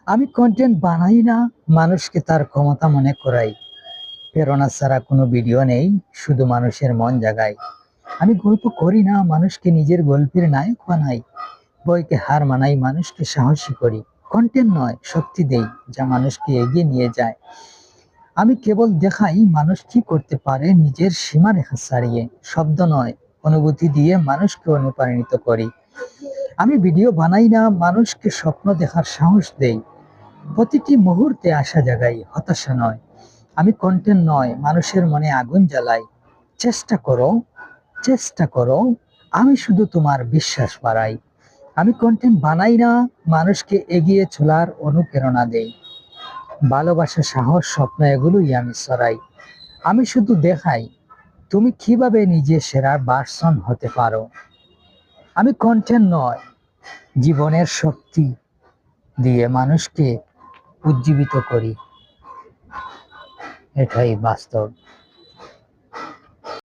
আমি কন্টেন্ট বানাই না, মানুষকে তার ক্ষমতা মনে করাই। প্রেরণা ছাড়া কোনো ভিডিও নেই, শুধু মানুষের মন জাগাই। আমি গল্প করি না, মানুষকে নিজের গল্পের নায়ক বানাই। বইকে হার মানাই, মানুষকে সাহসী করি। কন্টেন্ট নয়, শক্তি দেই, যা মানুষকে এগিয়ে নিয়ে যায়। আমি কেবল দেখাই মানুষ কি করতে পারে নিজের সীমারেখা ছাড়িয়ে। শব্দ নয়, অনুভূতি দিয়ে মানুষকে অনুপ্রাণিত করি। আমি ভিডিও বানাই না, মানুষকে স্বপ্ন দেখার সাহস দেই। প্রতিটি মুহূর্তে আশা জাগাই, হতাশা নয়। আমি কন্টেন্ট নয়, মানুষের মনে আগুন জ্বালাই। চেষ্টা করো, চেষ্টা করো, আমি শুধু তোমার বিশ্বাস বাড়াই। আমি কন্টেন্ট বানাই না, মানুষকে এগিয়ে চলার অনুপ্রেরণা দেই। ভালোবাসা, সাহস, স্বপ্ন এগুলোই আমি ছড়াই। আমি শুধু দেখাই তুমি কিভাবে নিজে সেরা ভার্সন হতে পারো। আমি কন্টেন্ট নয়, জীবনের শক্তি দিয়ে মানুষকে উজ্জীবিত করি। এটাই বাস্তব।